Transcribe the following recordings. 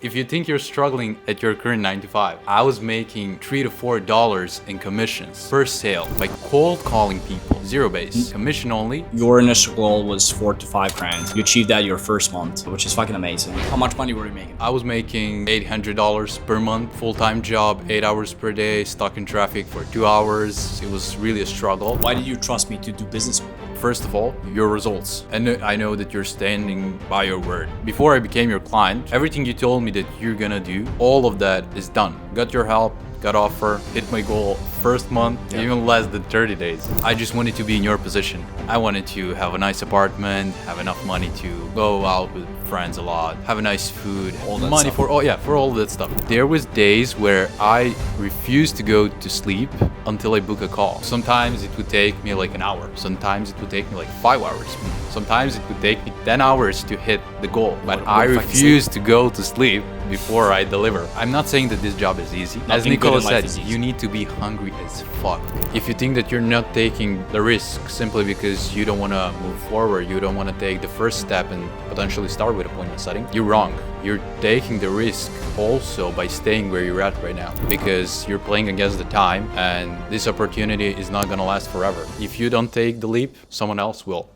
If you think you're struggling at your current 9 to 5, I was making $3 to $4 in commissions per sale by cold calling people. Zero base, commission only. Your initial goal was 4 to 5 grand. You achieved that your first month, which is fucking amazing. How much money were you making? I was making $800 per month, full-time job, 8 hours per day, stuck in traffic for 2 hours. It was really a struggle. Why did you trust me to do business with you? First of all, your results. And I know that you're standing by your word. Before I became your client, everything you told me that you're gonna do, all of that is done. Got your help, got offer, hit my goal first month, even less than 30 days. I just wanted to be in your position. I wanted to have a nice apartment, have enough money to go out with friends a lot, have a nice food, all that money stuff. for all that stuff. There was days where I refused to go to sleep until I book a call. Sometimes it would take me like an hour. Sometimes it would take me like 5 hours. Sometimes it would take me 10 hours to hit the goal. But I refuse to go to sleep before I deliver. I'm not saying that this job is easy. As Nicola said, you need to be hungry as fuck. If you think that you're not taking the risk simply because you don't want to move forward, you don't want to take the first step and potentially start with appointment setting, you're wrong. You're taking the risk also by staying where you're at right now because you're playing against the time and this opportunity is not going to last forever. If you don't take the leap, someone else will.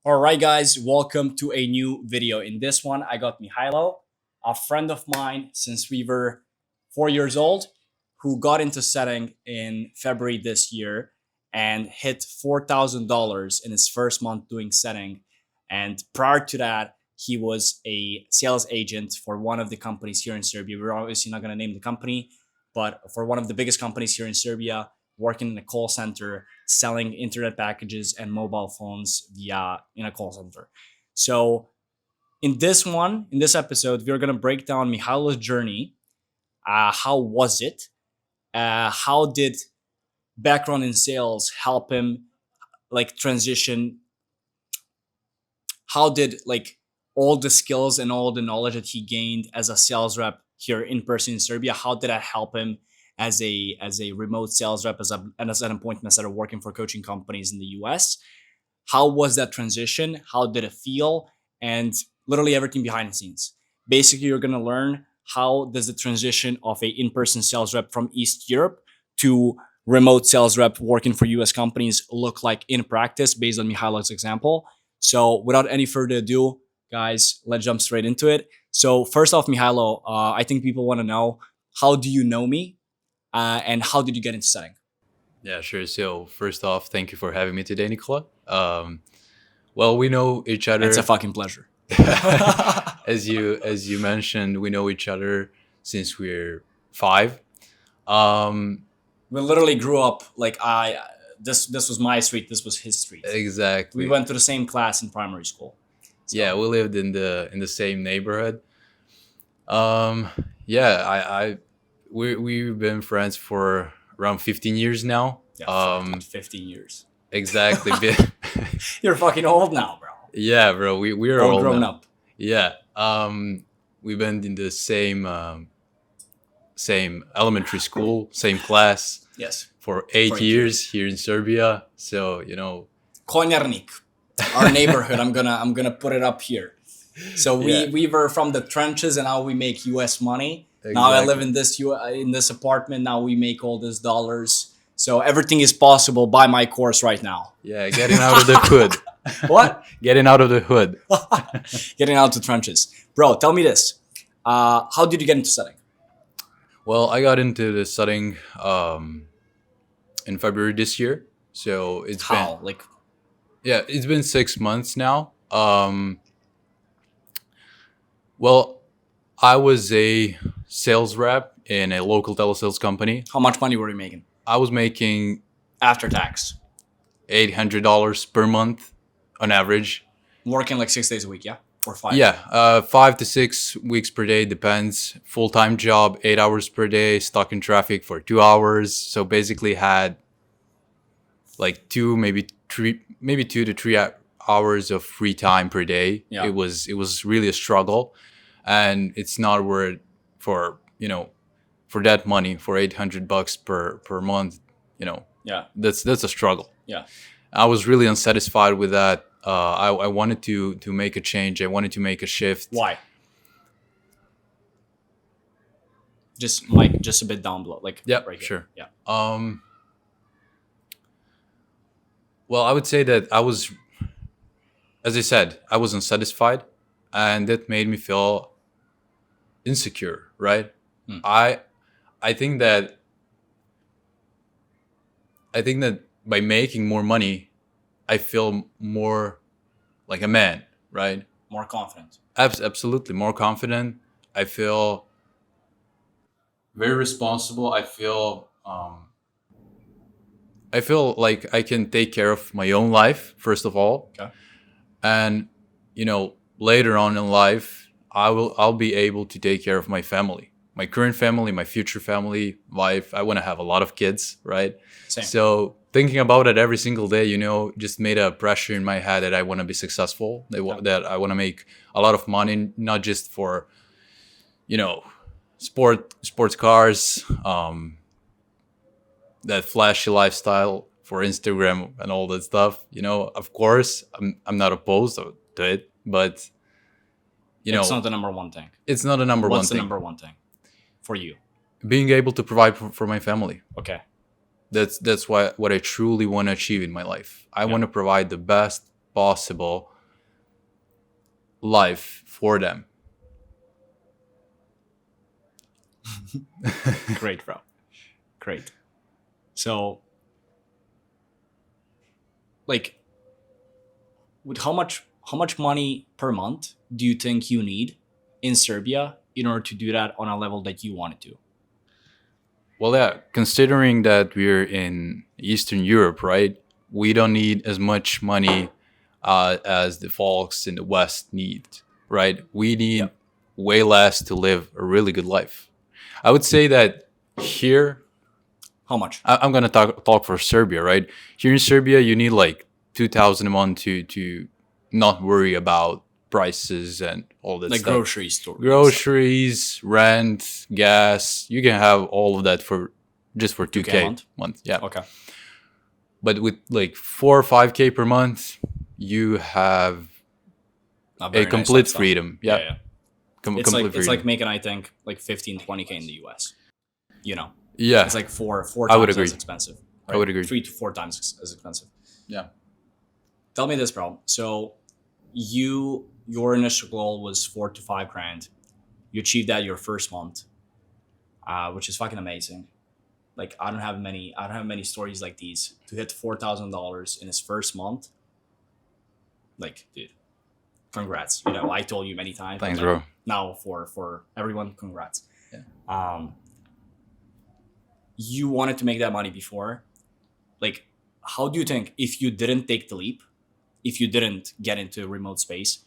All right, guys, welcome to a new video. In this one, I got Mihajlo, a friend of mine since we were 4 years old, who got into setting in February this year and hit $4,000 in his first month doing setting. And prior to that, he was a sales agent for one of the companies here in Serbia. We're obviously not going to name the company, but for one of the biggest companies here in Serbia, working in a call center, selling internet packages and mobile phones in a call center. So in this episode, we're going to break down Mihajlo's journey. How was it? How did background in sales help him transition? How did all the skills and all the knowledge that he gained as a sales rep here in person in Serbia, how did that help him as a remote sales rep, as an appointment setter working for coaching companies in the US? How was that transition? How did it feel? And literally everything behind the scenes. Basically, you're going to learn how does the transition of a in-person sales rep from East Europe to remote sales rep working for US companies look like in practice based on Mihajlo's example. So without any further ado, guys, let's jump straight into it. So first off, Mihajlo, I think people want to know, how do you know me? And how did you get into setting? Yeah, sure. So first off, thank you for having me today, Nicola. Well, we know each other. It's a fucking pleasure. As you mentioned, we know each other since we're 5. We literally grew up this was my street, this was his street. Exactly. We went to the same class in primary school. So. Yeah, we lived in the same neighborhood. We've been friends for around 15 years now. Yeah, 15 years. Exactly. You're fucking old now, bro. Yeah, bro. We're all grown now. up. Yeah. We've been in the same elementary school, same class. Yes. For 8 years here in Serbia. So, Konjarnik, our neighborhood. I'm gonna put it up here. So we were from the trenches and now we make US money. Exactly. Now I live in this apartment. Now we make all this dollars. So everything is possible by my course right now. Yeah, getting out of the hood. What? Getting out of the hood. Getting out of the trenches. Bro, tell me this. How did you get into setting? Well, I got into the setting in February this year. So it's been 6 months now. Well, I was a sales rep in a local telesales company. How much money were you making? I was making after tax $800 per month on average. Working 6 days a week, yeah? Or 5? Yeah, 5 to 6 weeks per day, depends. Full-time job, 8 hours per day, stuck in traffic for 2 hours. So basically had 2 to 3 hours of free time per day. Yeah. It was really a struggle, and it's not worth for that money, for $800 per month. Yeah, that's a struggle. Yeah, I was really unsatisfied with that. I wanted to make a change. I wanted to make a shift. Why? Just Mike, just a bit down below, like Yeah, right here. sure. Yeah. Well, I would say that I was, as I said, I was unsatisfied, and that made me feel insecure, right? Hmm. I I think that by making more money, I feel more like a man, right? More confident. Absolutely more confident. I feel very responsible. I feel like I can take care of my own life first of all, Okay. and later on in life, I'll be able to take care of my family, my current family, my future family life. I want to have a lot of kids, right? Same. So thinking about it every single day, just made a pressure in my head that I want to be successful, that I want to make a lot of money, not just for, sports cars, that flashy lifestyle for Instagram and all that stuff. Of course, I'm not opposed to it, but It's not the number one thing. it's not a number one What's the thing. number one thing for you? Being able to provide for my family. Okay. That's what I truly want to achieve in my life. I want to provide the best possible life for them. Great, bro. Great. So, like, with how much money per month do you think you need in Serbia in order to do that on a level that you wanted to? Well, yeah, considering that we're in Eastern Europe, right? We don't need as much money as the folks in the West need, right? We need way less to live a really good life. I would say that here, How much? I'm gonna talk for Serbia, right? Here in Serbia, you need like 2,000 a month to not worry about prices and all that Like stuff. grocery store. Groceries, rent, gas. You can have all of that for just for 2K a month? Yeah. Okay. But with like 4 or 5K per month, you have a complete freedom. Yeah. Yeah. Complete It's freedom. like making, I think, like 15, 20K in the US. Yeah. It's like four I would times agree. as expensive. Right? I would agree. 3 to 4 times as expensive. Yeah. Tell me this, bro. So your initial goal was 4 to 5 grand. You achieved that your first month, which is fucking amazing. Like I don't have many stories like these. To hit $4,000 in his first month, like, dude, congrats. I told you many times. Thanks, but, bro. Now for everyone, congrats. Yeah. You wanted to make that money before. Like, how do you think, if you didn't take the leap, if you didn't get into remote space,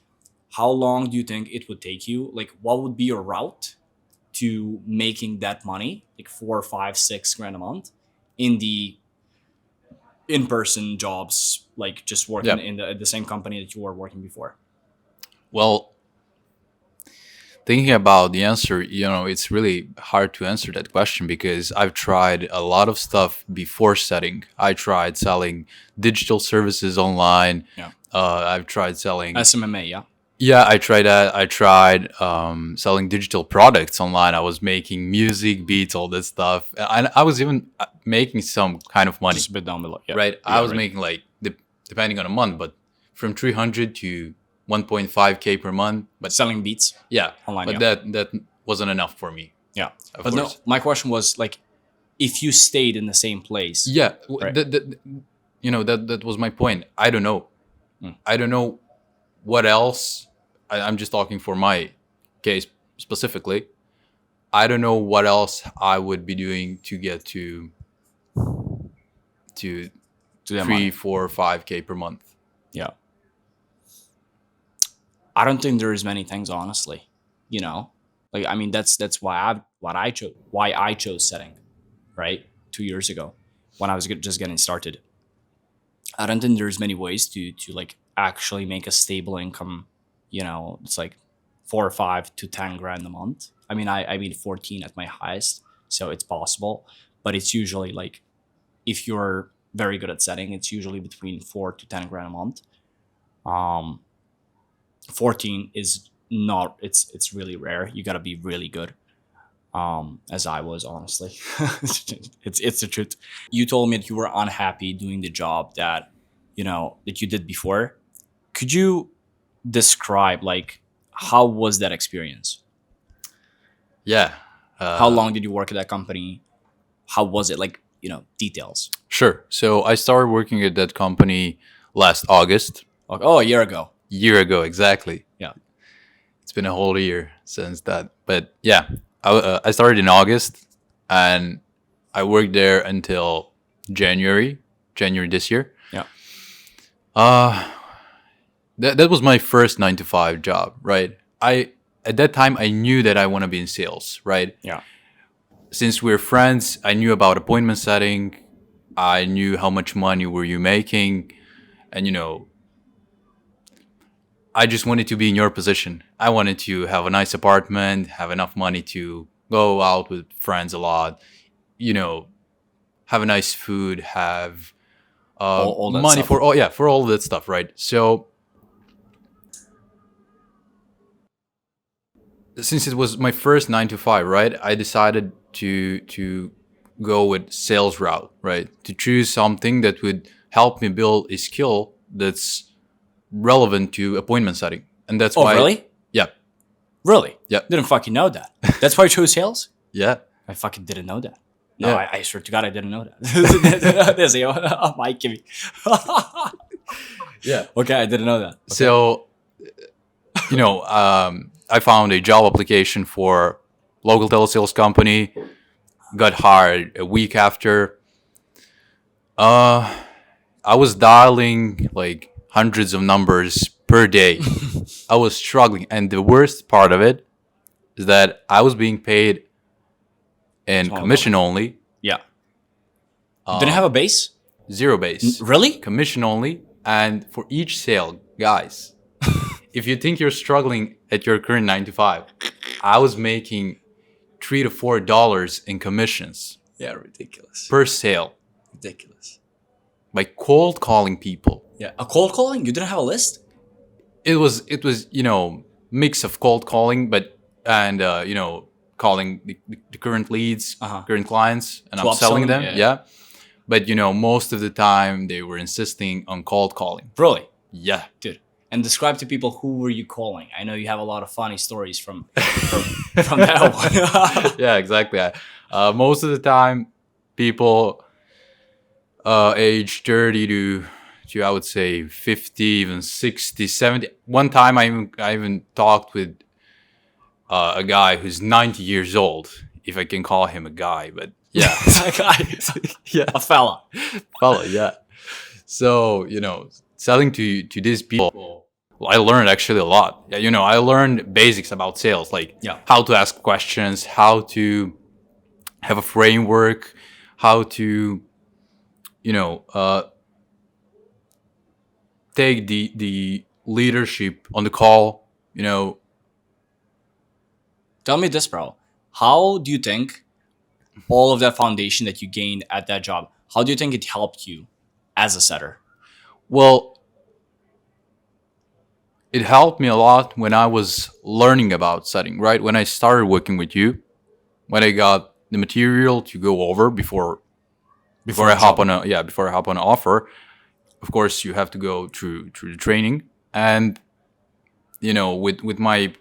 how long do you think it would take you? Like, what would be your route to making that money, like 4, 5, 6 grand a month, in the in-person jobs, like just working in the same company that you were working before? Well, thinking about the answer, it's really hard to answer that question because I've tried a lot of stuff before setting. I tried selling digital services online. Yeah. I've tried selling SMMA, yeah. Yeah, I tried that. I tried selling digital products online. I was making music, beats, all this stuff. And I was even making some kind of money. Just a bit down below. Yeah. Right? Yeah, I was making like, depending on a month, but from 300 to 1.5K per month. But selling beats. Yeah. Online, but that wasn't enough for me. Yeah. Of But course. no, my question was like, if you stayed in the same place. Yeah. Right. That was my point. I don't know. I don't know what else. I'm just talking for my case specifically. I don't know what else I would be doing to get to that 3, money. 4, 5K per month. Yeah. I don't think there's many things, honestly. Like, I mean, that's why I chose setting, right? 2 years ago, when I was just getting started. I don't think there's many ways to like actually make a stable income. It's like 4 or 5 to 10 grand a month. I mean 14 at my highest, so it's possible, but it's usually like, if you're very good at setting, it's usually between 4 to 10 grand a month. 14 is not. It's really rare. You gotta be really good. as I was, honestly. It's the truth. You told me that you were unhappy doing the job that that you did before. Could you describe like how was that experience? Yeah. How long did you work at that company? How was it? Like, details. Sure. So I started working at that company last August. Like, oh, a year ago. Year ago, exactly. Yeah. It's been a whole year since that. But yeah, I started in August, and I worked there until January this year. Yeah. That was my first 9 to 5 job, right? At that time I knew that I want to be in sales, right? Yeah. Since we're friends, I knew about appointment setting. I knew how much money were you making, and I just wanted to be in your position. I wanted to have a nice apartment, have enough money to go out with friends a lot, have a nice food, have All that money stuff. for all of that stuff, right? So since it was my first 9 to 5, right, I decided to go with sales route, right? To choose something that would help me build a skill that's relevant to appointment setting, and that's Oh, why. really? Yeah, Really? Yeah. Didn't fucking know that. That's why I chose sales? yeah, I fucking didn't know that. No, Yeah. I swear to God, I didn't know that. There's a mic, give me. yeah. Okay, I didn't know that. Okay. So, I found a job application for local telesales company. Got hired a week after. I was dialing like hundreds of numbers per day. I was struggling, and the worst part of it is that I was being paid in Small commission only, Yeah. Didn't have a base? zero base, Really? commission only, and for each sale, guys. If you think you're struggling at your current 9 to 5, I was making $3 to $4 in commissions Yeah, ridiculous. per sale Ridiculous. by cold calling people. Yeah. A cold calling? You didn't have a list? It was mix of cold calling, but and calling the current leads, Uh-huh. current clients, and To I'm selling upselling? them. Yeah. Yeah. But most of the time they were insisting on cold calling. Really? Yeah. Dude. And describe to people who were you calling? I know you have a lot of funny stories from that one. Yeah, exactly. Most of the time, people age 30 to I would say 50, even 60, 70. One time I even talked with a guy who's 90 years old, if I can call him a guy, but yeah. That guy. Yeah. A fella. Fella, yeah. So, selling to these people, well, I learned actually a lot. Yeah, I learned basics about sales, like Yeah. how to ask questions, how to have a framework, how to, take the leadership on the call, Tell me this, bro. How do you think all of that foundation that you gained at that job, how do you think it helped you as a setter? Well, it helped me a lot when I was learning about setting, right? When I started working with you, when I got the material to go over before I hop on an offer. Of course, you have to go through the training, and with my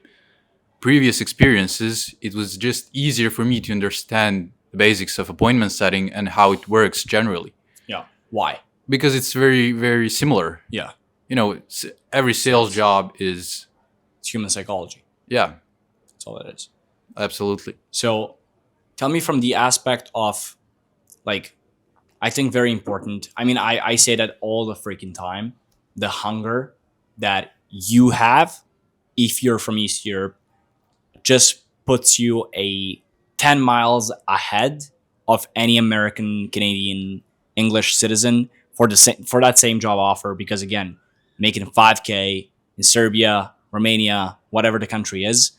previous experiences, it was just easier for me to understand the basics of appointment setting and how it works generally, Yeah. Why? because it's very, very similar. Yeah. Every sales job is, It's human psychology. yeah, That's all it is. absolutely. So tell me from the aspect of like, I think very important. I mean, I say that all the freaking time. The hunger that you have if you're from East Europe just puts you a 10 miles ahead of any American, Canadian, English citizen for that same job offer, because again, making 5K in Serbia, Romania, whatever the country is,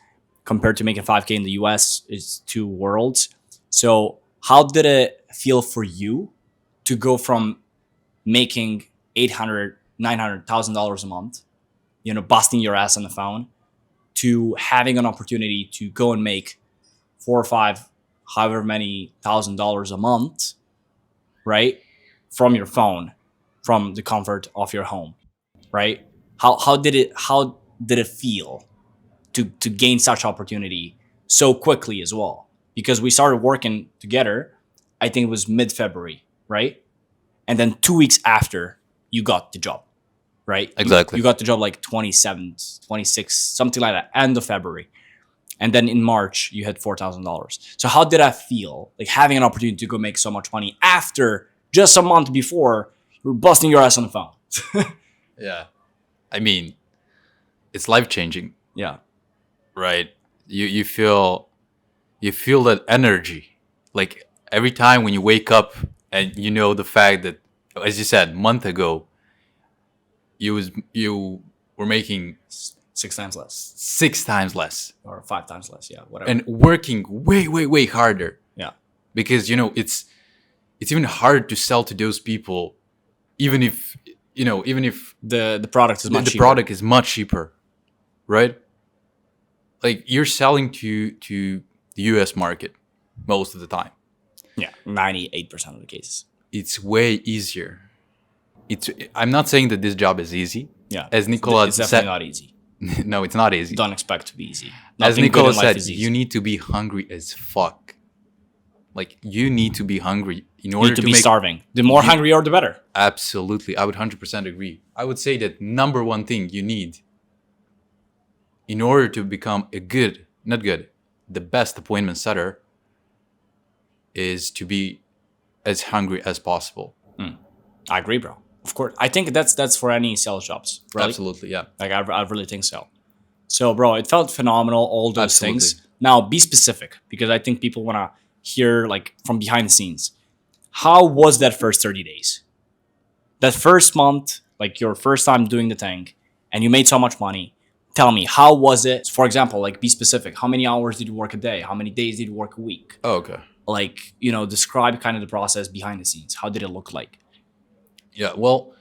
compared to making 5K in the US is two worlds. So how did it feel for you to go from making $800,000, $900,000 a month, busting your ass on the phone, to having an opportunity to go and make 4 or 5, however many $1,000 a month, right, from your phone, from the comfort of your home, right? How did it feel to gain such opportunity so quickly as well? Because we started working together, I think it was mid-February, right? And then 2 weeks after, you got the job, right? Exactly. You got the job like 27th, 26th, something like that, end of February. And then in March, you had $4,000. So how did that feel? Like having an opportunity to go make so much money after just a month before you were busting your ass on the phone. Yeah. I mean, it's life-changing, Yeah. right? You feel that energy. Like every time when you wake up and you know the fact that, as you said, a month ago, you were making 6 times less 6 times less or 5 times less. Yeah, whatever. and working way harder. Yeah. Because it's even hard to sell to those people, even if The product is much the cheaper. product is much cheaper, right? Like you're selling to the US market most of the time. Yeah, 98% of the cases. It's way easier. I'm not saying that this job is easy. Yeah. As Nicola It's definitely said, not easy. no, it's not easy. Don't expect to be easy. As Nothing good Nicola in life said, is easy. you need to be hungry as fuck. Like you need to be hungry in order You need to be make starving. The more hungry you are, the better. Absolutely. I would 100% agree. I would say that number one thing you need in order to become the best appointment setter is to be as hungry as possible. I agree, bro. Of course. I think that's for any sales jobs. Really. Absolutely, yeah. Like I really think so. So, bro, it felt phenomenal. All those Absolutely. things. Now, be specific because I think people want to hear like from behind the scenes. How was that first 30 days? That first month, like your first time doing the thing, and you made so much money. Tell me, how was it? For example, like be specific. How many hours did you work a day? How many days did you work a week? Oh, okay. Like, describe kind of the process behind the scenes. How did it look like? Yeah, well,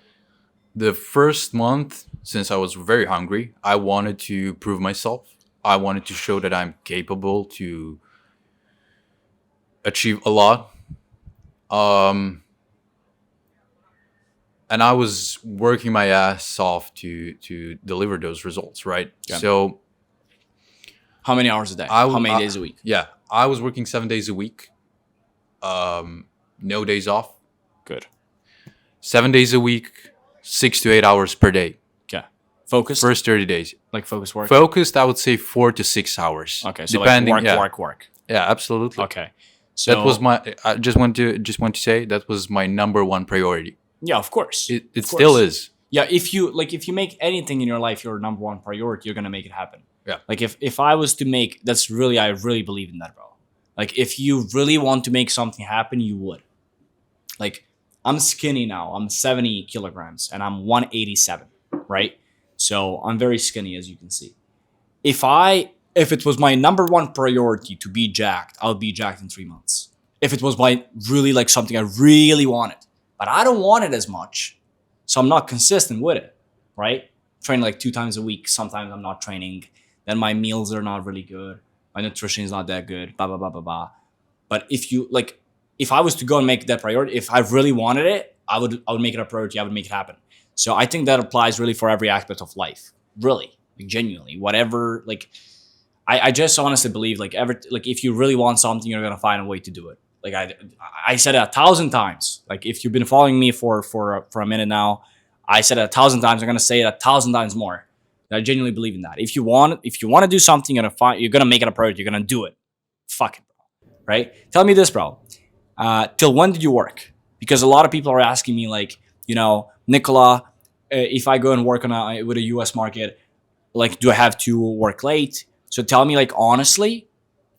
the first month, since I was very hungry, I wanted to prove myself. I wanted to show that I'm capable to achieve a lot. And I was working my ass off to deliver those results, right? Yeah. So How many hours a day? How many days a week? Yeah, I was working 7 days a week. No days off. Good. 7 days a week, 6 to 8 hours per day. Okay. Focused? First 30 days. Like focus work? Focused, I would say 4 to 6 hours. Okay, so depending, like work. Yeah, absolutely. Okay. So That was my. I just want to say that was my number one priority. Yeah, of course. It Of still course. is. Yeah, if you make anything in your life your number one priority, you're gonna make it happen. Yeah. Like if I was to make I really believe in that, bro. Like if you really want to make something happen, you would. Like I'm skinny now. I'm 70 kilograms and I'm 187, right? So I'm very skinny, as you can see. If it was my number one priority to be jacked, I would be jacked in 3 months. If it was my really like something I really wanted, but I don't want it as much, so I'm not consistent with it, right? Train like 2 times a week. Sometimes I'm not training. Then my meals are not really good. My nutrition is not that good. Blah blah blah blah blah. But if I was to go and make that priority, if I really wanted it, I would make it a priority. I would make it happen. So I think that applies really for every aspect of life. Really, like genuinely, whatever. Like, I just honestly believe like if you really want something, you're gonna find a way to do it. Like I said it 1,000 times. Like if you've been following me for a minute now, I said it 1,000 times. I'm gonna say it 1,000 times more. I genuinely believe in that. If you want to do something, you're gonna make it a priority. You're gonna do it. Fuck it, bro. Right? Tell me this, bro. Till when did you work? Because a lot of people are asking me, like, Nicola, if I go and work with a U.S. market, like, do I have to work late? So tell me, like, honestly,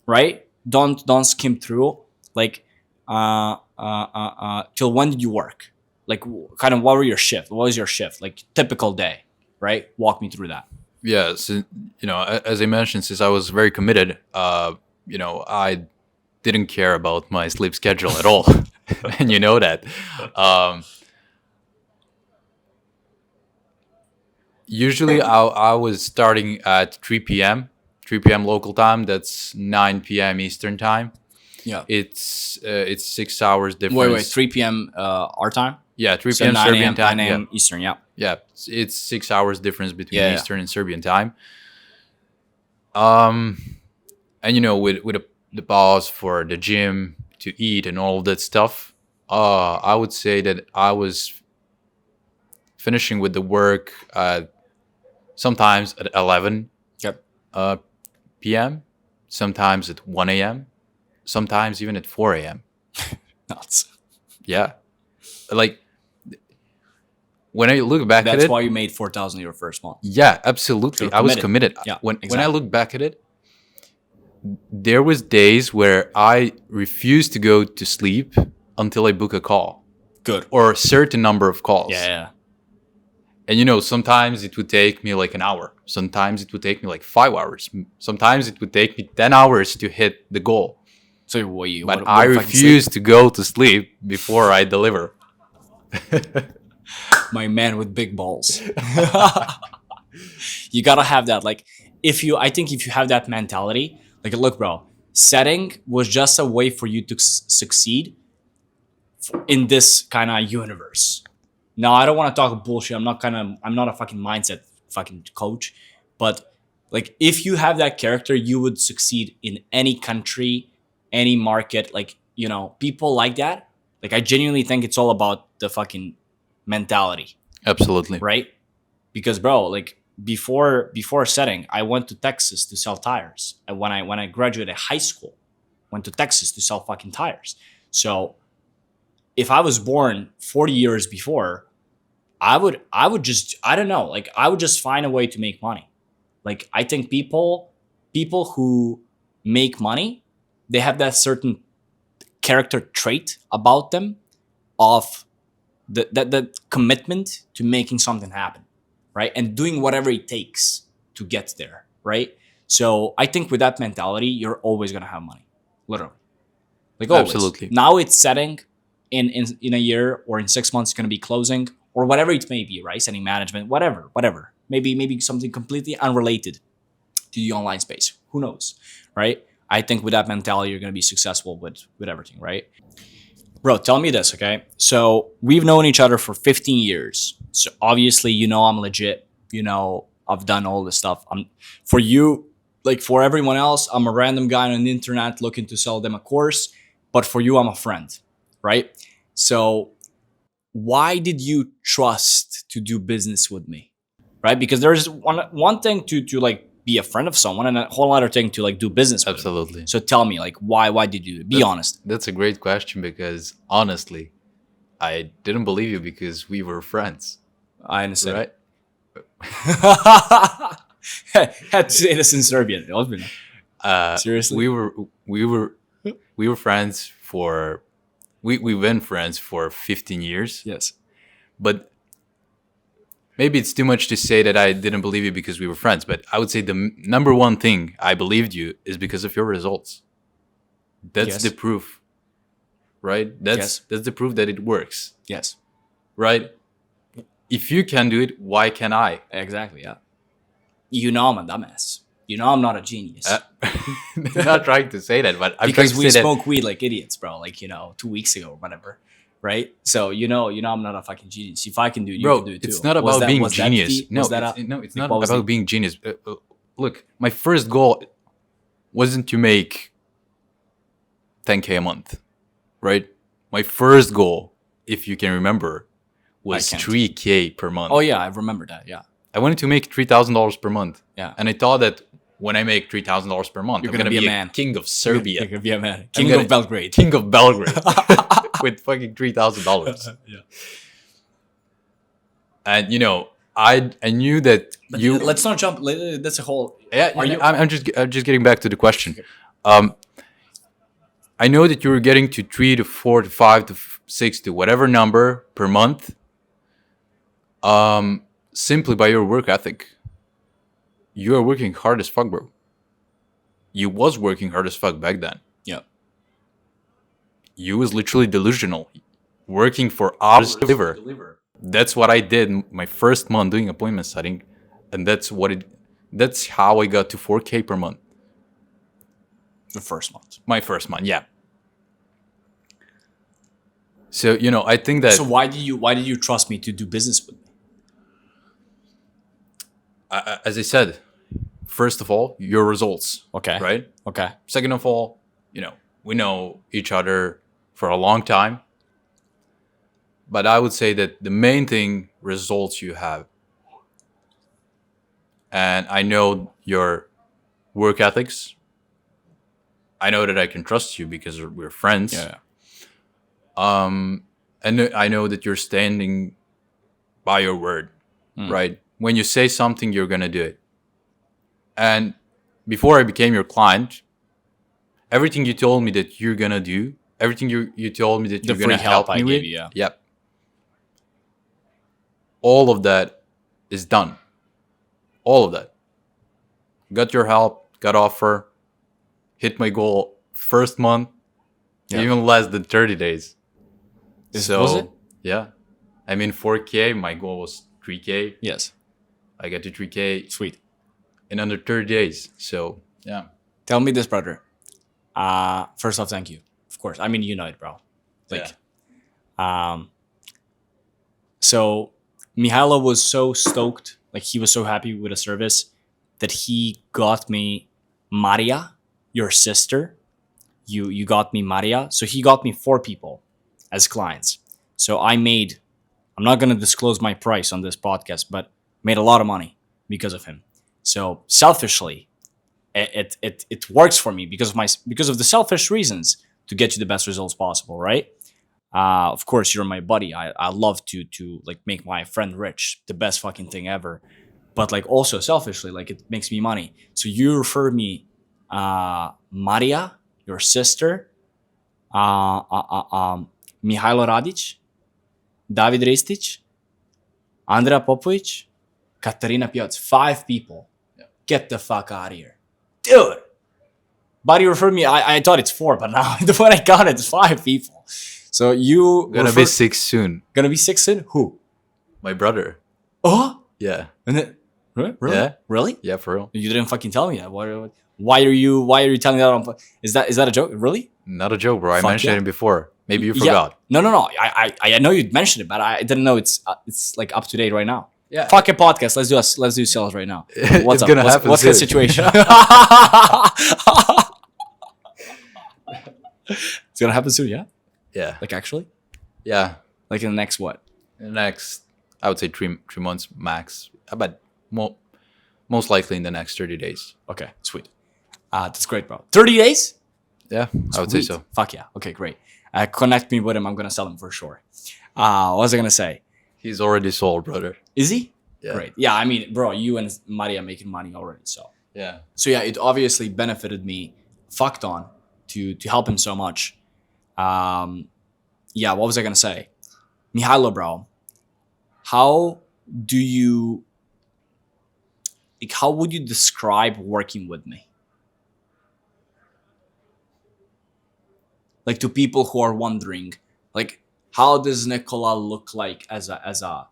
right? Don't skim through. Like, till when did you work? Like, kind of, what were your shift? What was your shift? Like, typical day, right? Walk me through that. Yeah, so, as I mentioned, since I was very committed, I didn't care about my sleep schedule at all. And you know that. Usually I was starting at 3 p.m., 3 p.m. local time. That's 9 p.m. Eastern time. Yeah. It's 6 hours difference. Wait, 3 p.m. Our time? Yeah, 3 So p.m. 9 Serbian a.m. time. 9 Yeah. a.m. Eastern, yeah. Yeah, it's 6 hours difference between Yeah. Eastern and Serbian time. And with the pause for the gym to eat and all of that stuff, I would say that I was finishing with the work sometimes at 11 Yep. p.m., sometimes at 1 a.m., sometimes even at 4 a.m. Nuts. Yeah, like when I look back at That's it, why you made 4,000 your first month. yeah, absolutely. You're I was committed. committed. Yeah, When I exactly. look back at it, there was days where I refused to go to sleep until I book a call Good. or a certain number of calls. Yeah. And sometimes it would take me like an hour. Sometimes it would take me like 5 hours. Sometimes it would take me 10 hours to hit the goal. So what you? But what I if can refuse to go to sleep before I deliver. My man with big balls. You gotta have that. Like, I think if you have that mentality, like, look, bro, setting was just a way for you to succeed in this kind of universe. Now, I don't want to talk bullshit. I'm not a fucking mindset fucking coach, but like, if you have that character, you would succeed in any country, any market. Like, people like that. Like, I genuinely think it's all about the fucking mentality, Absolutely. right? Because, bro, like, before setting, I went to Texas to sell tires. And when I graduated high school, went to Texas to sell fucking tires. So if I was born 40 years before, I would just, I don't know, like, I would just find a way to make money. Like, I think people who make money, they have that certain character trait about them of that commitment to making something happen, right? And doing whatever it takes to get there, right? So I think with that mentality, you're always gonna have money, literally, like always. Absolutely. Now it's setting, in a year or in 6 months, it's gonna be closing or whatever it may be, right? Setting management, whatever. Maybe something completely unrelated to the online space. Who knows, right? I think with that mentality, you're gonna be successful with everything, right? Bro, tell me this, okay? So we've known each other for 15 years. So obviously, I'm legit. I've done all this stuff. For you, like for everyone else, I'm a random guy on the internet looking to sell them a course. But for you, I'm a friend, right? So why did you trust to do business with me, right? Because there's one thing to like be a friend of someone, and a whole other thing to like do business with them. Absolutely. So tell me, like, why did you be honest? That's a great question because honestly, I didn't believe you because we were friends, I understand. right? Had to say this in Serbian. Seriously? We were friends for we've been friends for 15 years. Yes. But maybe it's too much to say that I didn't believe you because we were friends, but I would say the number one thing I believed you is because of your results. That's Yes. the proof, right? That's the proof that it works, Yes. right? If you can do it, why can I? Exactly. Yeah. I'm a dumbass. I'm not a genius. I'm not trying to say that, but I'm because trying we to say smoke weed like idiots, bro. Like 2 weeks ago or whatever, right? So I'm not a fucking genius. If I can do it, you bro, can do it too. it's not about being genius. No, it's it's not about being genius. Look, my first goal wasn't to make 10K a month, right? My first goal, if you can remember, was 3K per month. Oh yeah, I remember that. Yeah. I wanted to make $3,000 per month. Yeah. And I thought that when I make $3,000 per month, You're I'm gonna gonna be be a man. king of Serbia. You're gonna be a man. I'm King gonna- of Belgrade. King of Belgrade with fucking $3,000. Yeah. And I knew that But you. let's not jump. That's a whole. Yeah, Are you- I'm just getting back to the question. Okay. I know that you were getting to 3 to 4 to 5 to 6 to whatever number per month. Simply by your work ethic. You are working hard as fuck, bro. You was working hard as fuck back then. Yeah. You was literally delusional, working for hours to deliver. That's what I did my first month doing appointment setting, and that's what That's how I got to 4K per month. The first month. My first month, yeah. So, I think that So why did you trust me to do business with me? as I said, first of all, your results. Okay. Right? Okay. Second of all, we know each other for a long time. But I would say that the main thing, results you have. And I know your work ethics. I know that I can trust you because we're friends. Yeah. And I know that you're standing by your word, right? When you say something, you're going to do it. And before I became your client, everything you told me that you're going to do, everything you told me that you're going to help me with, yep. All of that is done. All of that. Got your help, got offer, hit my goal first month, even less than 30 days. Was it? Yeah. I mean, 4K, my goal was 3K. Yes. I got to 3K. Sweet. In under 30 days. So, yeah. Tell me this, brother. First off, thank you. Of course. I mean, you know it, bro. So Mihajlo was so stoked, like he was so happy with the service that he got me Maria, your sister. You got me Maria. So he got me 4 people as clients. So I'm not going to disclose my price on this podcast, but made a lot of money because of him. So selfishly, it works for me because of the selfish reasons to get you the best results possible, right? Of course, you're my buddy. I love to like make my friend rich, the best fucking thing ever. But like also selfishly, like it makes me money. So you refer me Maria, your sister, Mihajlo Radic, David Ristic, Andrea Popovic, Katarina Pioc. 5 people. Yeah. Get the fuck out of here. Dude! Buddy referred me, I thought it's 4, but now when I got it, it's 5 people. So you... Gonna be 6 soon. Gonna be 6 soon? Who? My brother. Oh? Yeah. And then, really? Yeah. Really? Yeah, for real. You didn't fucking tell me that. Why are you telling me that on... Is that a joke? Really? Not a joke, bro. I mentioned it before. Maybe you forgot. No. I know you mentioned it, but I didn't know it's like up to date right now. Yeah. Fuck a podcast. Let's do sales right now. What's it's gonna happen. What's the situation? It's gonna happen soon, yeah? Yeah. Like actually? Yeah. Like in the next what? In the next, I would say 3 months max. But most likely in the next 30 days. Okay, sweet. That's great, bro. 30 days? Yeah, I would say so. Fuck yeah. Okay, great. Connect me with him. I'm gonna sell him for sure. What was I gonna say? He's already sold, brother. Is he? Yeah. Great. Yeah, I mean, bro, you and Maria making money already, so. Yeah. So yeah, it obviously benefited me fucked on to help him so much. Yeah, what was I gonna say? Mihajlo, bro, how would you describe working with me? Like to people who are wondering, like, how does Nikola look like as a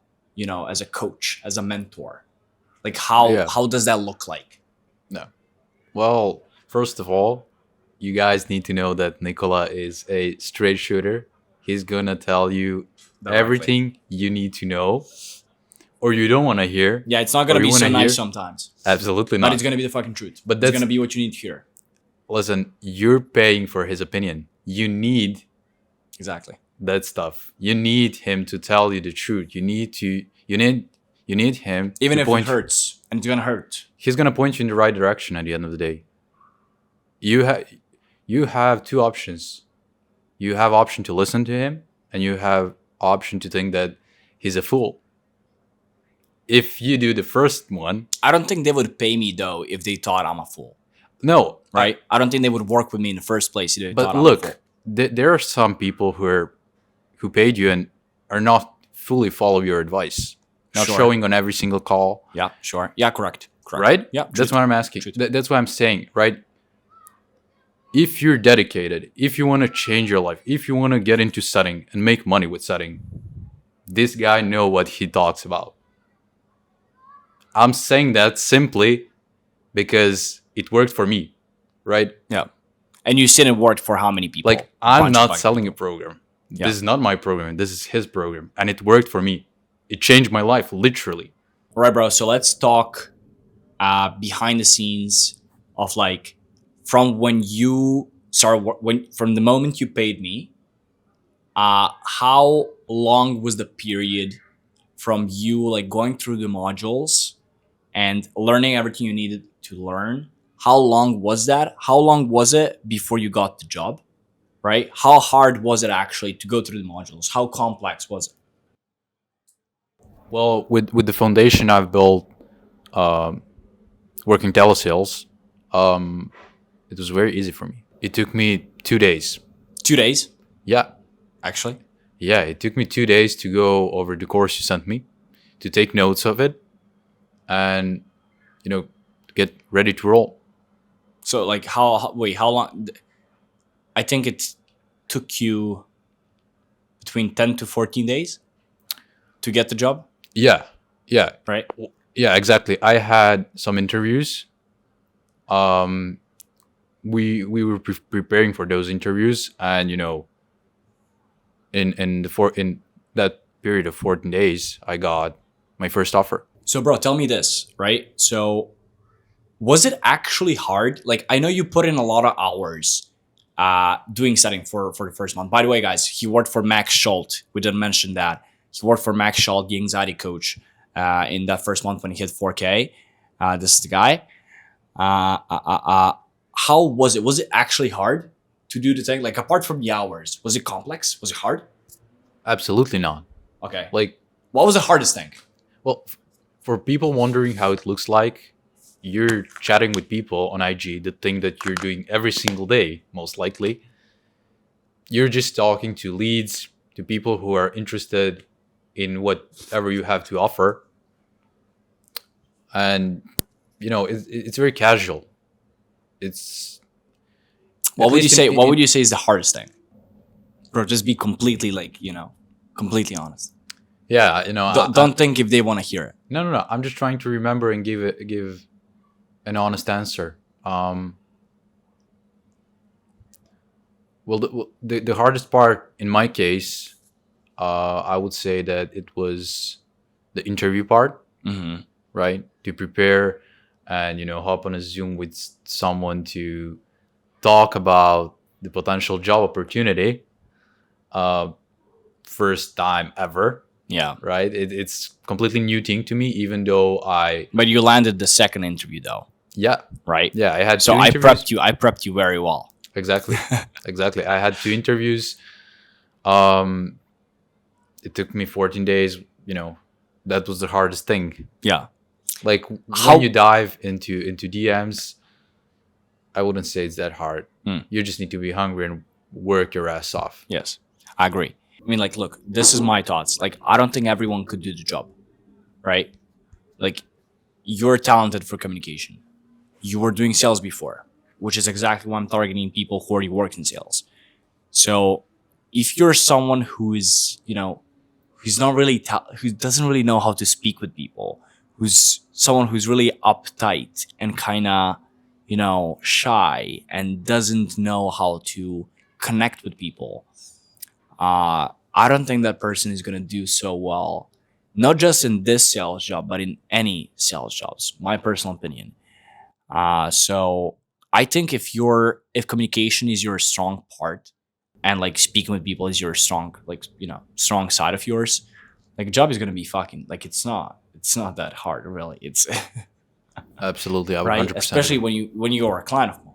coach, as a mentor? Like how does that look like? No. Well, first of all, you guys need to know that Nikola is a straight shooter. He's gonna tell you everything you need to know, or you don't want to hear. Yeah, it's not gonna be so nice sometimes. Absolutely not. But it's gonna be the fucking truth. But it's gonna be what you need to hear. Listen, you're paying for his opinion. You need that stuff. You need him to tell you the truth. You need him, even to if it hurts, and it's gonna hurt. He's gonna point you in the right direction at the end of the day. You have 2 options. You have option to listen to him, and you have option to think that he's a fool. If you do the first one, I don't think they would pay me though if they thought I'm a fool. No, right? I don't think they would work with me in the first place. But look, there are some people who paid you and are not fully follow your advice, not showing on every single call. Yeah, sure. Yeah, correct. Right? Yeah, that's what I'm asking. That's what I'm saying, right? If you're dedicated, if you want to change your life, if you want to get into setting and make money with setting, this guy know what he talks about. I'm saying that simply because it worked for me, right? Yeah. And you said it worked for how many people? Like, I'm not selling a program. This is not my program. This is his program. And it worked for me. It changed my life, literally. All right, bro. So let's talk behind the scenes of like from when you started, from the moment you paid me, how long was the period from you like going through the modules and learning everything you needed to learn? How long was that? How long was it before you got the job? Right? How hard was it actually to go through the modules? How complex was it? Well, with the foundation I've built, working telesales, it was very easy for me. It took me 2 days. 2 days, Yeah. actually. Yeah, it took me 2 days to go over the course you sent me, to take notes of it, and, get ready to roll. So like wait, how long? I think it took you between 10 to 14 days to get the job, Yeah. Yeah. right? Yeah, exactly. I had some interviews. We were preparing for those interviews, and in that period of 14 days, I got my first offer. So bro, tell me this, right? So was it actually hard? Like I know you put in a lot of hours doing setting for the first month. By the way, guys, he worked for Max Schult. We didn't mention that. He worked for Max Schult, the anxiety coach, in that first month when he hit 4K. This is the guy. How was it? Was it actually hard to do the thing? Like apart from the hours, was it complex? Was it hard? Absolutely not. Okay. Like, What was the hardest thing? well, for people wondering how it looks like, you're chatting with people on IG, the thing that you're doing every single day, most likely. You're just talking to leads, to people who are interested in whatever you have to offer. And, it's very casual. It's What at would you least say? What would you say is the hardest thing? Bro, just be completely completely honest. Yeah, Don't think if they want to hear it. no. I'm just trying to remember and give an honest answer. Well, the hardest part in my case, I would say that it was the interview part, Mm-hmm. right? To prepare and hop on a Zoom with someone to talk about the potential job opportunity. First time ever, Yeah. right? It's completely new thing to me, even though But you landed the second interview though, yeah, right? yeah, I had So two I interviews. prepped you. I prepped you very well. Exactly. Exactly. I had 2 interviews. It took me 14 days. That was the hardest thing. Yeah. Like How- when you dive into DMs, I wouldn't say it's that hard. You just need to be hungry and work your ass off. Yes, I agree. I mean, like, look, this is my thoughts. Like, I don't think everyone could do the job, right? Like, you're talented for communication. You were doing sales before, which is exactly why I'm targeting people who already work in sales. So, if you're someone who is, who's not really, who doesn't really know how to speak with people, who's someone who's really uptight and kind of, shy and doesn't know how to connect with people, I don't think that person is going to do so well, not just in this sales job, but in any sales jobs, my personal opinion. So I think if communication is your strong part and like speaking with people is your strong, strong side of yours, like a job is going to be fucking like, it's not that hard really. It's Absolutely. I would right. 100%. Especially when you are a client of mine.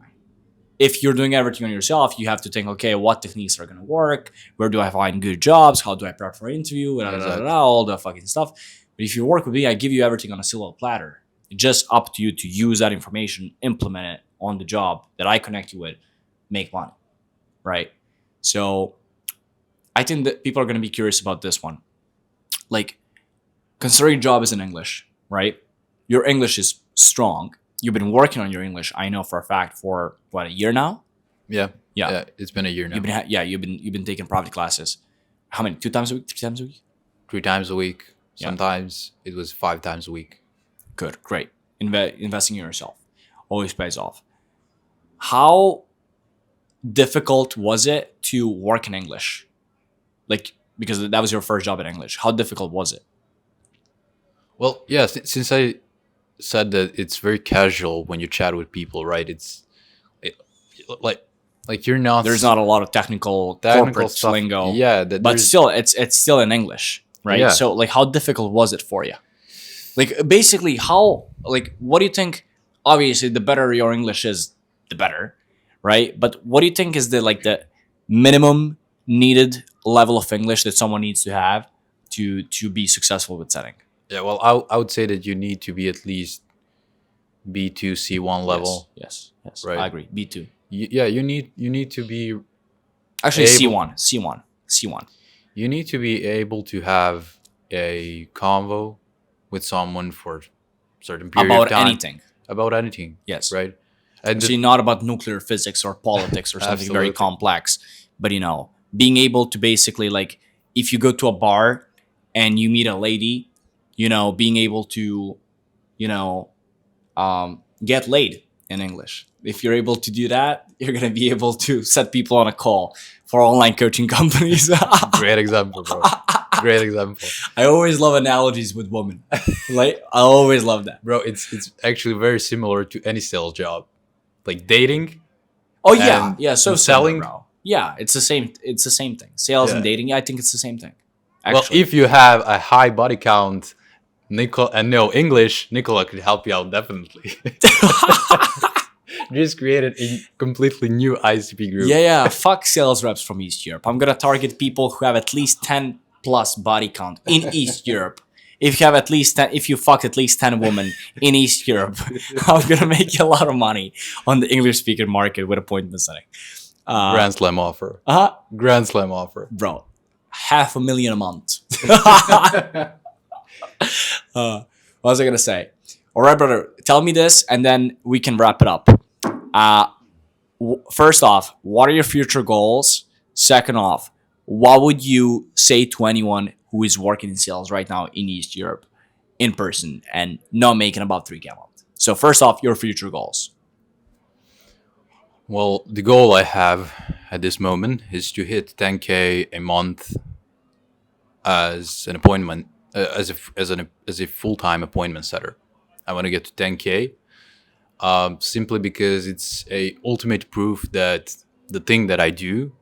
If you're doing everything on yourself, you have to think, okay, what techniques are going to work? Where do I find good jobs? How do I prep for an interview? Exactly. All the fucking stuff. But if you work with me, I give you everything on a silver platter. It's just up to you to use that information, implement it on the job that I connect you with, make money, right? So I think that people are going to be curious about this one. Like, considering job is in English, right? Your English is strong. You've been working on your English, I know for a fact, for what, a year now? Yeah. Yeah. It's been a year now. You've been taking private classes. How many? 2 times a week? 3 times a week? 3 times a week. Yeah. Sometimes it was 5 times a week. Good, great. Investing in yourself. Always pays off. How difficult was it to work in English? Like, because that was your first job in English. How difficult was it? Well, yeah, since I said that it's very casual when you chat with people, right? It, like you're not There's not a lot of technical corporate stuff. lingo. Yeah, but still, it's still in English, right? Yeah. So, like, how difficult was it for you? Like, basically, what do you think? Obviously, the better your English is, the better, right? But what do you think is the minimum needed level of English that someone needs to have to be successful with setting? Yeah, well, I would say that you need to be at least B2 C1 level. Yes, Right. I agree. B2. Yeah, you need to be Actually, able- C1. you need to be able to have a convo with someone for a certain period About of time anything. about anything. Yes. Right. And Actually, not about nuclear physics or politics or something very Absolutely. complex, but being able to basically, like, if you go to a bar and you meet a lady, being able to, get laid in English. If you're able to do that, you're gonna be able to set people on a call for online coaching companies. Great example, bro. Great example, I always love analogies with women. Like, I always love that. bro. It's actually very similar to any sales job, like dating. Oh yeah, And- yeah. So and similar, selling. bro. Yeah, it's the same. It's the same thing. Sales and Yeah. dating. Yeah, I think it's the same thing. Well, Actually. if you have a high body count, and no English, Nicola could help you out definitely. Just created a completely new ICP group. Yeah. Fuck sales reps from East Europe. I'm gonna target people who have at least 10 plus body count in East Europe. If you have at least 10, if you fucked at least 10 women in East Europe, I'm gonna make you a lot of money on the English speaker market with appointment setting. Grand Slam offer. Grand Slam offer. Bro, $500,000 a month. What was I gonna say? All right, brother. Tell me this, and then we can wrap it up. First off, what are your future goals? Second off, what would you say to anyone who is working in sales right now in East Europe, in person, and not making about 3K a month? So first off, your future goals. Well, the goal I have at this moment is to hit 10K a month as an appointment, as a full-time appointment setter. I want to get to 10K, simply because it's a ultimate proof that the thing that I do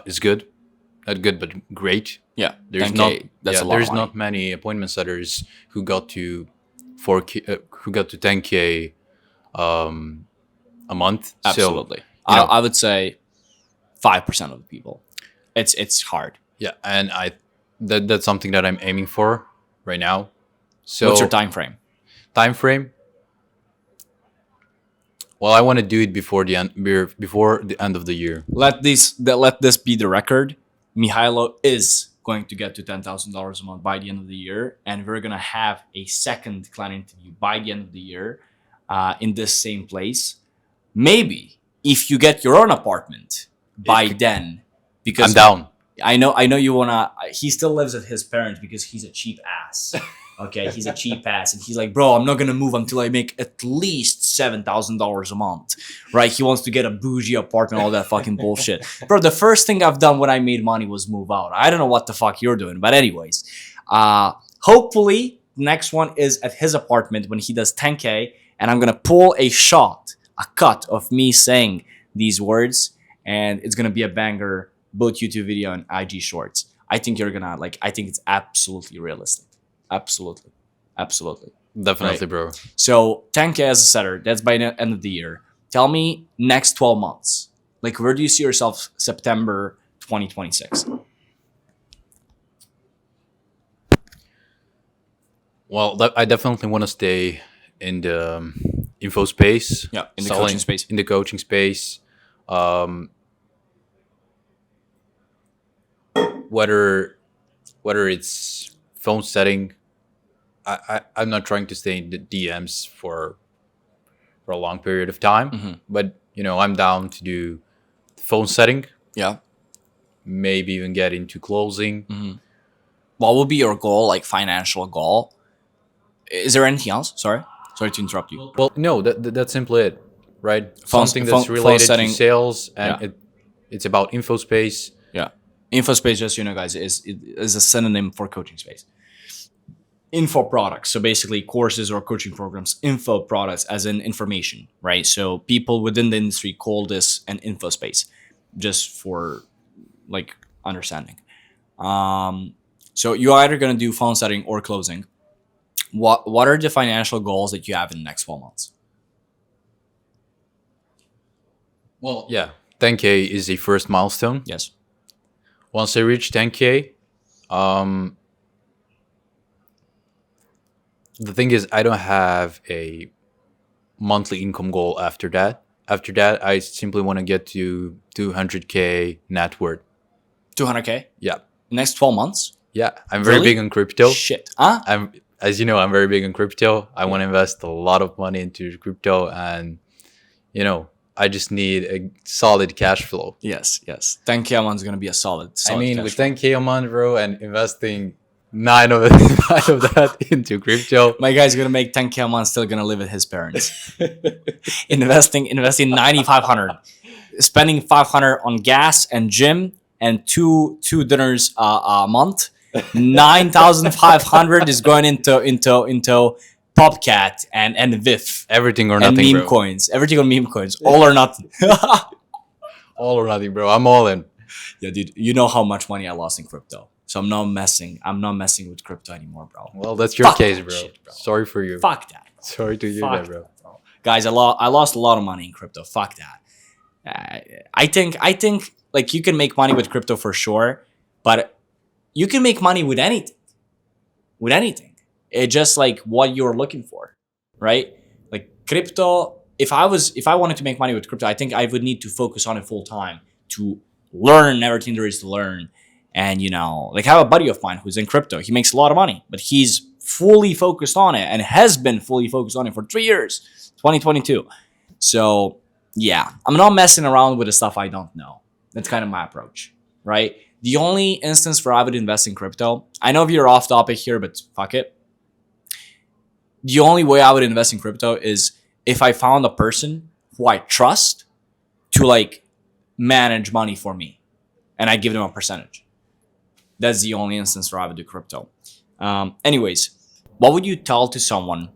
is good, not good but great. Yeah, There's 10K, not that's a lot. there's of money. not many appointment setters who got to 4K, who got to 10K a month. Absolutely. So, you know, I would say 5% of the people. It's hard. yeah, and that's something that I'm aiming for right now. So What's your time frame? Time frame? Well, I want to do it before the end of the year. Let this be the record. Mihajlo is going to get to $10,000 a month by the end of the year, and we're gonna have a second client interview by the end of the year, in this same place. Maybe if you get your own apartment by then, because I'm down. I know you wanna. He still lives at his parents because he's a cheap ass. Okay, he's a cheap ass, and he's like, bro, I'm not gonna move until I make at least $7,000 a month, right? He wants to get a bougie apartment, all that fucking bullshit, bro. The first thing I've done when I made money was move out. I don't know what the fuck you're doing, but anyways, hopefully next one is at his apartment when he does 10K, and I'm gonna pull a cut of me saying these words, and it's gonna be a banger, both YouTube video and IG shorts. I think you're gonna like. I think it's absolutely realistic. Absolutely. Definitely, Right. bro. So 10K as a setter, that's by the end of the year. Tell me next 12 months. Like, where do you see yourself September 2026? Well, I definitely want to stay in the info space. Yeah, in the selling- coaching space. In the coaching space. Whether it's phone setting, I'm not trying to stay in the DMs for a long period of time, Mhm. but I'm down to do phone setting, Yeah. maybe even get into closing. What will be your goal, like financial goal? Is there anything else? Sorry. Sorry to interrupt you. Well, no, that's simply it, right? Phone- Something that's phone related setting. to sales, and Yeah. it's about info space. Yeah. Info space, just so you know, guys, is a synonym for coaching space. Info products. So basically courses or coaching programs, info products as in information, right? So people within the industry call this an info space, just for like understanding. So you're either going to do phone setting or closing. What are the financial goals that you have in the next 12 months? Well, yeah, 10K is a first milestone. Yes. Once I reach 10K, the thing is, I don't have a monthly income goal after that. After that, I simply want to get to 200K net worth. 200K? Yeah. Next 12 months? Yeah. I'm very Really? big on crypto. Shit. Huh? As you know, I'm very big on crypto. I want to invest a lot of money into crypto, and, I just need a solid cash flow. Yes. 10K a month is going to be a solid I mean, cash with flow. 10K a month, bro, and investing nine of that into crypto. My guy's gonna make 10K a month, still gonna live with his parents. investing 9,500, spending 500 on gas and gym and two dinners a month. 9,500 is going into Popcat and VIF Everything or and nothing, meme bro. coins. Everything on meme coins. All or nothing. All or nothing, bro. I'm all in. Yeah, dude. You know how much money I lost in crypto. So I'm not messing with crypto anymore, bro. Well, that's your Fuck case, that bro. shit, bro. Sorry for you. Fuck that. Sorry to hear Fuck that, bro. bro. Guys, I lost a lot of money in crypto. Fuck that. I think like you can make money with crypto for sure, but you can make money with anything. With anything. It's just like what you're looking for, right? Like crypto, if I wanted to make money with crypto, I think I would need to focus on it full time to learn everything there is to learn. And, like I have a buddy of mine who's in crypto. He makes a lot of money, but he's fully focused on it and has been fully focused on it for 3 years, 2022. So, yeah, I'm not messing around with the stuff I don't know. That's kind of my approach, right? The only instance where I would invest in crypto, I know you're off topic here, but fuck it. The only way I would invest in crypto is if I found a person who I trust to like manage money for me and I give them a percentage. That's the only instance where I would do crypto. Anyways, what would you tell to someone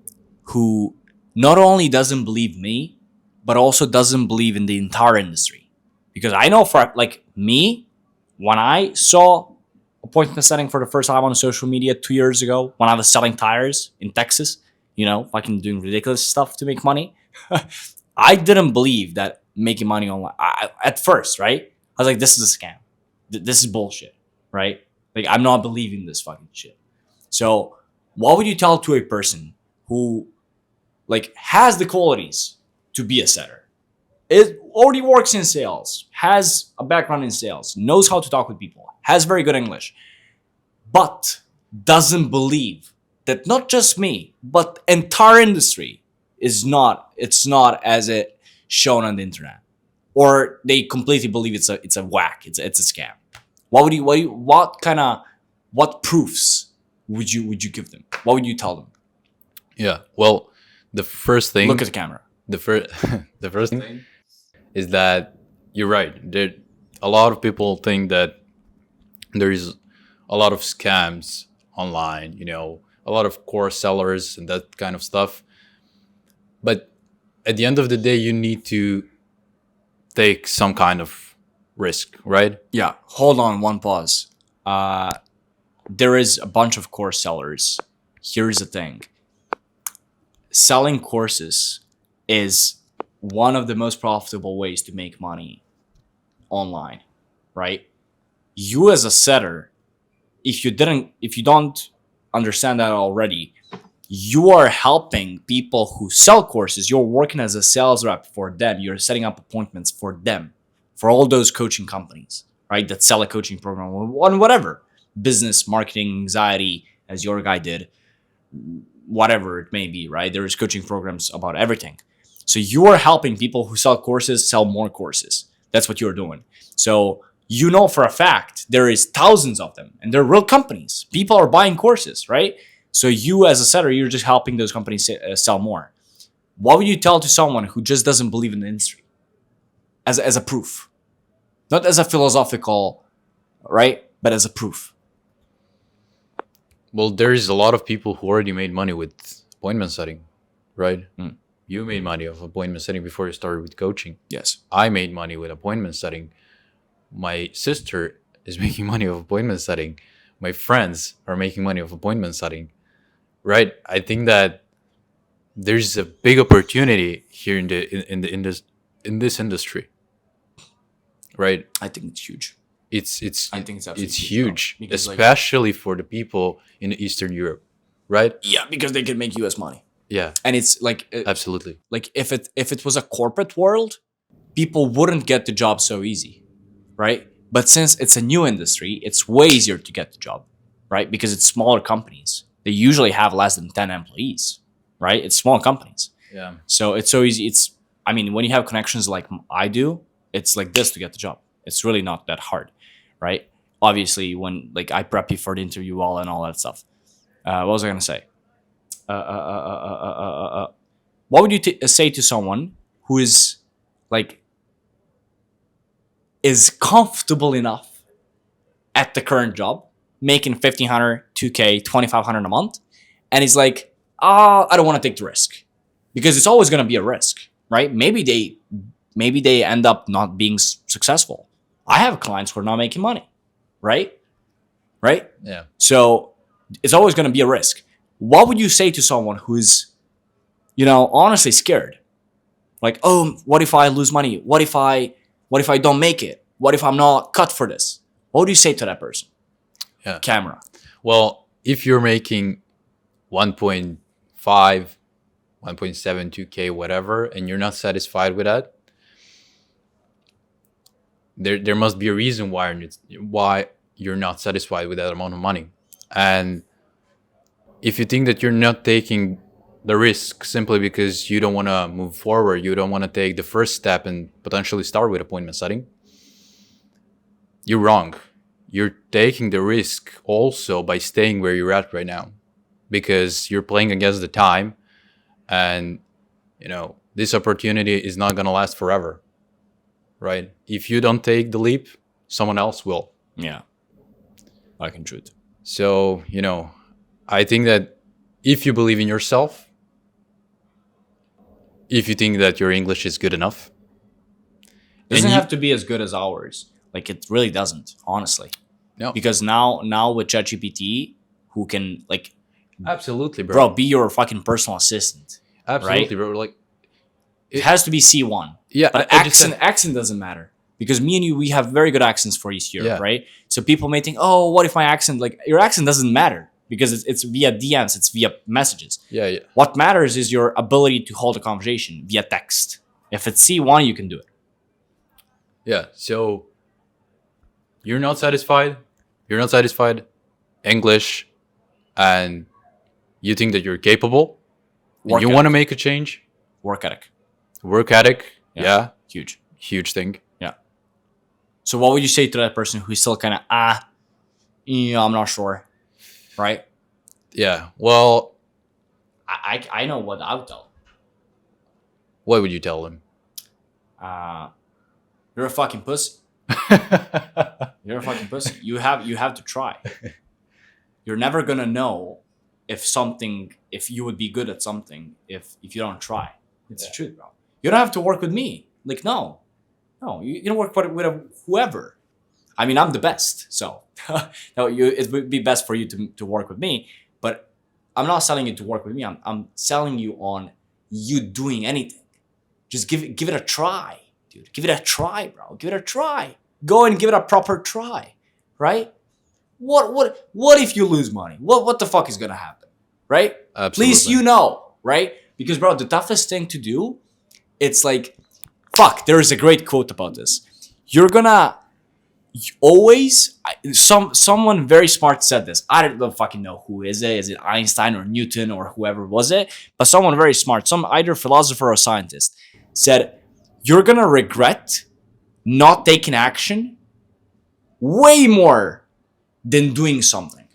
who not only doesn't believe me, but also doesn't believe in the entire industry? Because I know for like me, when I saw appointment setting for the first time on social media 2 years ago, when I was selling tires in Texas, fucking doing ridiculous stuff to make money, I didn't believe that making money online at first, right? I was like, this is a scam. This is bullshit, right? Like, I'm not believing this fucking shit. So what would you tell to a person who like has the qualities to be a setter? It already works in sales, has a background in sales, knows how to talk with people, has very good English, but doesn't believe that not just me, but entire industry it's not as it shown on the internet, or they completely believe it's a whack, it's a scam. What proofs would you give them? What would you tell them? Yeah. Well, the first thing. Look at the camera. The first thing is that you're right. A lot of people think that there is a lot of scams online. A lot of course sellers and that kind of stuff. But at the end of the day, you need to take some kind of risk, right? Yeah. Hold on. One pause. There is a bunch of course sellers. Here's the thing. Selling courses is one of the most profitable ways to make money online, right? You as a setter, if you don't understand that already, you are helping people who sell courses. You're working as a sales rep for them. You're setting up appointments for them, for all those coaching companies, right? That sell a coaching program on whatever, business, marketing, anxiety, as your guy did, whatever it may be, right? There's coaching programs about everything. So you are helping people who sell courses sell more courses. That's what you're doing. So for a fact there is thousands of them and they're real companies. People are buying courses, right? So you as a seller, you're just helping those companies sell more. What would you tell to someone who just doesn't believe in the industry as a proof, not as a philosophical, right, but as a proof? Well, there's a lot of people who already made money with appointment setting, right? You made money off appointment setting before you started with coaching. Yes. I made money with appointment setting. My sister is making money off appointment setting. My friends are making money off appointment setting, right? I think that there's a big opportunity here in this industry, right? I think it's huge. It's I think it's absolutely it's huge, huge, bro. Because, like- especially for the people in Eastern Europe, right? Yeah, because they can make US money. Yeah, And it's like absolutely. like if it was a corporate world, people wouldn't get the job so easy, right? But since it's a new industry, it's way easier to get the job, right? Because it's smaller companies. They usually have less than 10 employees, right? It's small companies. Yeah. So it's so easy. I mean, when you have connections like I do, it's like this to get the job. It's really not that hard, right? Obviously, when like I prep you for the interview all and all that stuff. What was I gonna say? What would you say to someone who is like is comfortable enough at the current job, making 1,500, 2K, 2,500 a month, and he's like, I don't want to take the risk, because it's always going to be a risk, right? Maybe they end up not being successful. I have clients who are not making money, right? Yeah. So it's always going to be a risk. What would you say to someone who's, honestly scared? Like, oh, what if I lose money? What if I don't make it? What if I'm not cut for this? What would you say to that person? Yeah. Camera. Well, if you're making 1.5, 1.7, 2K, whatever, and you're not satisfied with that, there must be a reason why you're not satisfied with that amount of money. And if you think that you're not taking the risk simply because you don't want to move forward, you don't want to take the first step and potentially start with appointment setting, you're wrong. You're taking the risk also by staying where you're at right now, because you're playing against the time, and this opportunity is not going to last forever, right? If you don't take the leap, someone else will. Yeah. I can truth. So, I think that if you believe in yourself, if you think that your English is good enough, It doesn't have to be as good as ours. Like, it really doesn't, honestly. No. Because now with ChatGPT, who can, like, Absolutely, bro, be your fucking personal assistant. Absolutely, bro. Like, It has to be C1. yeah, But I just said- accent doesn't matter. Because me and you, we have very good accents for East Europe, Yeah. right? So people may think, oh, what if my accent, like, your accent doesn't matter. Because it's via DMs, it's via messages. yeah. What matters is your ability to hold a conversation via text. If it's C1, you can do it. Yeah, so you're not satisfied. English, and you think that you're capable. And you want to make a change. Work ethic. Work ethic. Yeah. Huge. Huge thing. Yeah. So what would you say to that person who's still kind of, I'm not sure. Right? Yeah. Well, I know what I would tell. what would you tell them? You're a fucking pussy. You're a fucking pussy. You have to try. You're never gonna know if you would be good at something if you don't try. It's the truth, bro. You don't have to work with me. Like, no, you don't work with whoever. I mean, I'm the best, so no, it would be best for you to work with me. But I'm not selling you to work with me. I'm selling you on you doing anything. Just give it a try, dude. Give it a try, bro. Give it a try. Go and give it a proper try, right? What if you lose money? What the fuck is gonna happen, right? Absolutely. Please, right? Because, bro, the toughest thing to do, it's like, fuck. There is a great quote about this. You're gonna always. Someone very smart said this. I don't fucking know who is it. Is it Einstein or Newton or whoever was it? But someone very smart, some either philosopher or scientist, said you're gonna regret not taking action way more than doing something.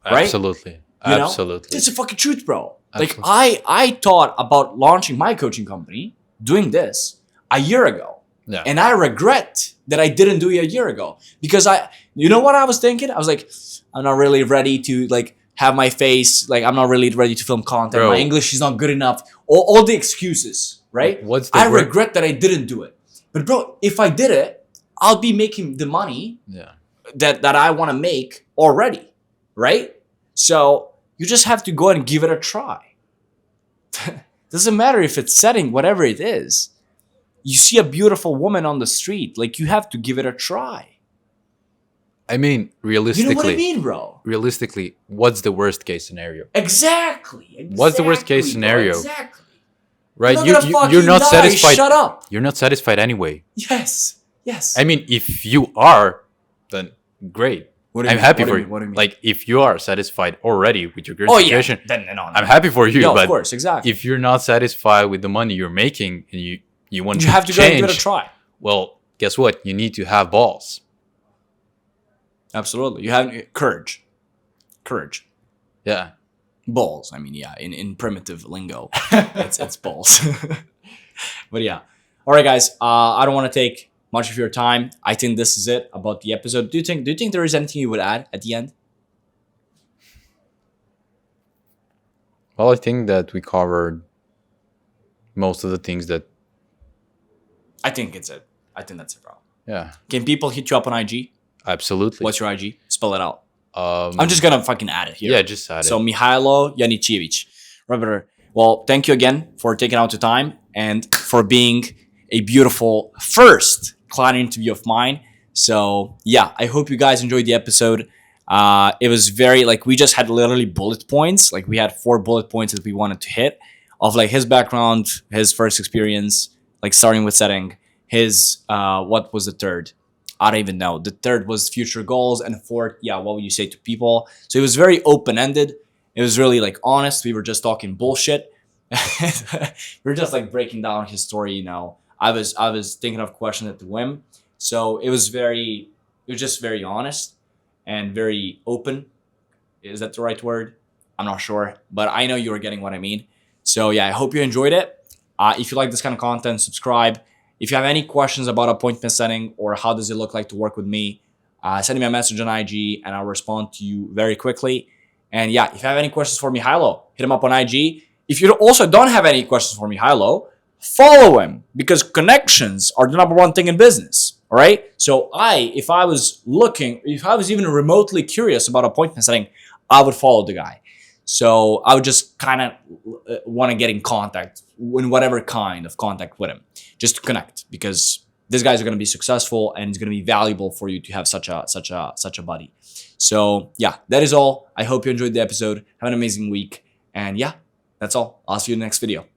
Right? Absolutely. You know? Absolutely. It's the fucking truth, bro. Like Absolutely. I thought about launching my coaching company, doing this a year ago. Yeah. And I regret that I didn't do it a year ago because you know what I was thinking? I was like, I'm not really ready to like have my face, like I'm not really ready to film content. Bro. My English is not good enough. All the excuses, right? What's the I word? regret that I didn't do it. But bro, if I did it, I'll be making the money Yeah. that I want to make already, right? So you just have to go and give it a try. Doesn't matter if it's setting, whatever it is. You see a beautiful woman on the street, like you have to give it a try. I mean, You know realistically, what I mean, bro? realistically, what's the worst case scenario? Exactly. What's the worst case bro, scenario? Exactly. Right? You're You, not gonna you're fucking not die. satisfied. Shut up. You're not satisfied anyway. Yes. Yes. I mean, if you are, then great. What do you I'm mean? happy What do for you you. mean? What do you mean? Like, if you are satisfied already with your current oh situation, yeah. Then no. I'm happy for you. No, but of course, exactly. if you're not satisfied with the money you're making and you want You to have to go and change, give it a try. well, guess what? You need to have balls. Absolutely. You have courage. Courage. Yeah. Balls. I mean, yeah. In primitive lingo, it's balls. But yeah. All right, guys. I don't want to take much of your time. I think this is it about the episode. Do you think there is anything you would add at the end? Well, I think that we covered most of the things that. I think it's it. I think that's it, bro. Yeah. Can people hit you up on IG? Absolutely. What's your IG? Spell it out. Um, I'm just gonna fucking add it here. Yeah, just add So it. Mihajlo Janicevic. Right, well, thank you again for taking out the time and for being a beautiful first client interview of mine. So yeah, I hope you guys enjoyed the episode. It was very like we just had literally bullet points. Like we had 4 bullet points that we wanted to hit of like his background, his first experience, like starting with setting, his what was the third? I don't even know. The third was future goals, and fourth, yeah, what would you say to people? So it was very open ended. It was really like honest. We were just talking bullshit. We were just like breaking down his story. You know, I was thinking of questions at the whim. So it was just very honest and very open. Is that the right word? I'm not sure, but I know you were getting what I mean. So yeah, I hope you enjoyed it. If you like this kind of content, subscribe. If you have any questions about appointment setting or how does it look like to work with me, send me a message on IG and I'll respond to you very quickly. And yeah, if you have any questions for Mihajlo, hit him up on IG. If you also don't have any questions for Mihajlo, follow him because connections are the #1 thing in business. All right. So if I was even remotely curious about appointment setting, I would follow the guy. So I would just kind of want to get in contact in whatever kind of contact with him, just to connect because these guys are going to be successful and it's going to be valuable for you to have such a buddy. So yeah, that is all. I hope you enjoyed the episode. Have an amazing week. And yeah, that's all. I'll see you in the next video.